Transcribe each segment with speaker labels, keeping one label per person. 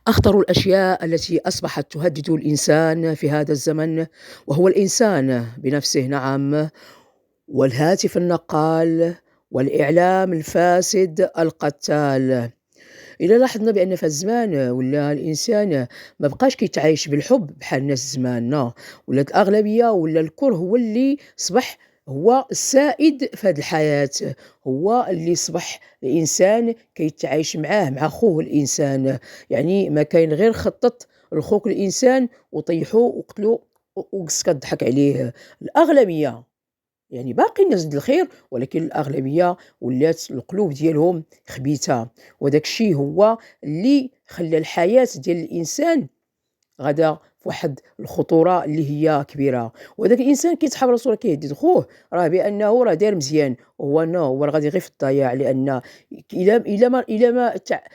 Speaker 1: أخطر الأشياء التي أصبحت تهدد الإنسان في هذا الزمن وهو الإنسان بنفسه، نعم، والهاتف النقال والإعلام الفاسد القتال. إلا لاحظنا بأن في الزمان ولا الإنسان ما بقاش كيتعايش بالحب بحال الناس زماننا، ولات الأغلبية ولا الكره هو اللي صبح هو السائد في هذه الحياة، هو اللي صبح الإنسان كيتعايش معاه مع خوه الإنسان. يعني ما كاين غير خطط لخوك الإنسان وطيحوه وقتلوه وقص كضحك عليه. الأغلبية يعني باقي الناس د الخير، ولكن الأغلبية ولات القلوب ديالهم خبيثة، وداك الشي هو اللي خلّى الحياة ديال الإنسان غادا فواحد الخطورة اللي هي كبيرة. وداك الإنسان كيتحاب راسو راه كيهدد خوه راه بأنه راه داير مزيان، وهو no هو راه غادي غير في الضياع، لأن إلا ما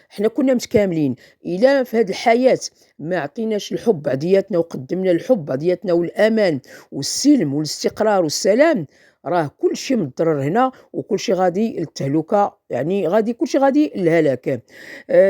Speaker 1: حنا كنا متكاملين، إلا في هاد الحياة ما عطيناش الحب بعضياتنا وقدّمنا الحب بعضياتنا والأمان والسلم والاستقرار والسلام، راه كلشي متضرر هنا وكلشي غادي للتهلكة، يعني غادي كلشي غادي للهلاك.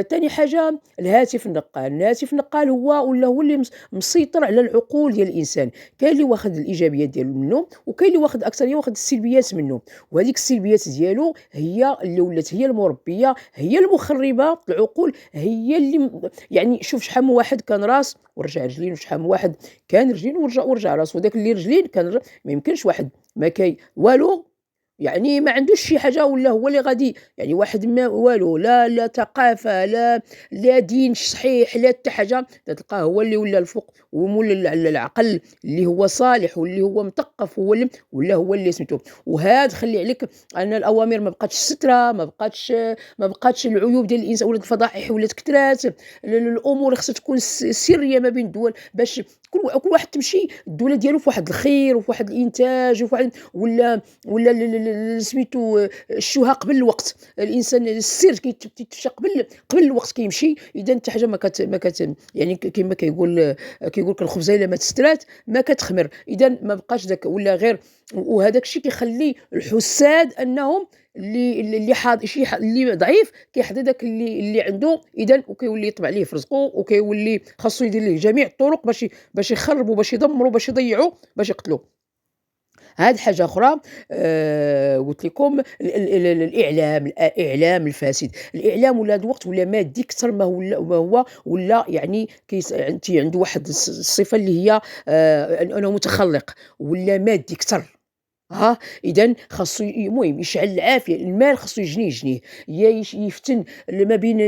Speaker 1: تاني حاجة الهاتف النقال. الهاتف النقال هو اللي مسيطر على العقول ديال الإنسان، كاين اللي واخد الإيجابيات ديالو منه، وكاين اللي واخد أكترية واخد السلبيات منه، وهذيك السلبيات ديالو هي اللي ولات هي المربية، هي المخربة العقول، هي اللي يعني شوف شحال من واحد كان راس ورجع رجلين، وشحال من واحد كان رجلين ورجع راس، وداك اللي رجلين كان ما يمكنش واحد ما والو، يعني ما عندوش شي حاجة ولا هو اللي غادي، يعني واحد ما والو لا ثقافة لا دين صحيح لا حتى حاجة، تلقاه هو اللي ولا الفوق ومول العقل اللي هو صالح واللي هو مثقف هو اللي ولا هو اللي سميتو. وهاد خلّي عليك أن الأوامر ما بقاتش سترة، ما بقاتش العيوب ديال الإنسان ولات الفضائح ولات كترات، الأمور خصها تكون سرية ما بين الدول باش كل واحد تمشي الدولة ديالو في واحد الخير وفي واحد الإنتاج وفي واحد ولا سميتو الشُّهى قبل الوقت، الإنسان السِّر كيتفشى قبل الوقت كيمشي، إذا حتى حاجة ما كت يعني كيما كيقول لك الخبزة إلا ما تسترات ما كتخمر، إذا ما بقاش داك ولا غير، وهذاك الشيء كيخلّي الحُسّاد أنهم اللي حاض شي اللي ضعيف كيحظى داك اللي عنده، إذا وكيولي يطمع ليه في رزقه، وكيولي خاصو يدير ليه جميع الطرق باش يخربوا، باش يدمروا، باش يضيعوا، باش يقتلوه. هاد حاجة أخرى قُلت لكم الإعلام الفاسد. الإعلام ولا هاد الوقت ولا مادي كتر ما هو ولا يعني عنده واحد الصفة اللي هي أنه متخلّق، ولا مادي كتر. إذًا خاصو المهم يشعل العافية، المال خاصو يجنيه، يا يفتن ما بين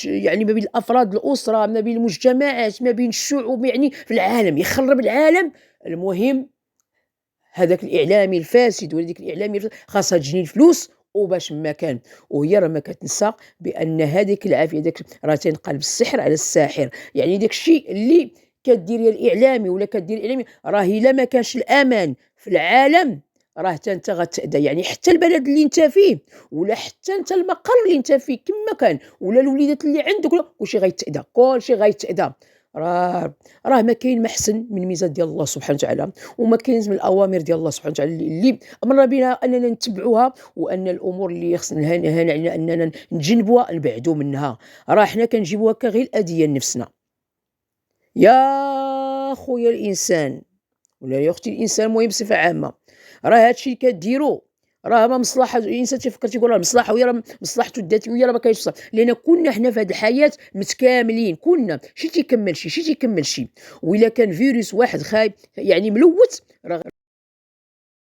Speaker 1: يعني ما بين الأفراد الأسرة، ما بين المجتمعات، ما بين الشعوب، يعني في العالم، يخرّب العالم. المهم هذاك الإعلامي الفاسد ولا ديك الإعلامية خاصها تجني الفلوس وباش ما كان، وهي راه ما كتنسى بأن هذيك العافية راه تينقلب السحر على الساحر، يعني داك الشيء اللي كديريه الإعلامي ولا كدير الإعلامي راه إلا ما كانش الأمان في العالم راه حتى أنت غتأذى، يعني حتى البلد اللي أنت فيه ولا حتى أنت المقر اللي أنت فيه كما كان ولا الوليدات اللي عندك كلشي غيتأذى، كلشي غيتأذى. راه ما كاين ما أحسن من الميزات ديال الله سبحانه وتعالى، وما كاينش من الأوامر ديال الله سبحانه وتعالى اللي أمرنا بنا أننا نتبعوها، وأن الأمور اللي خصنا هان علينا أننا نتجنبوها نبعدوا منها. راه حنا كنجيبوا هكا غير الأذية لنفسنا. يا خويا الإنسان ولا يا أختي الإنسان، المهم بصفة عامة، راه هاد الشي اللي كديرو راه ما مصلحة الإنسان تيفكر تيقول راه مصلحة، وهي راه مصلحته الذاتية وهي راه ما كاينش بصح، لأن كلنا حنا في هاد الحياة متكاملين، كلنا شي تيكمل شي، وإلا كان فيروس واحد يعني ملوث راه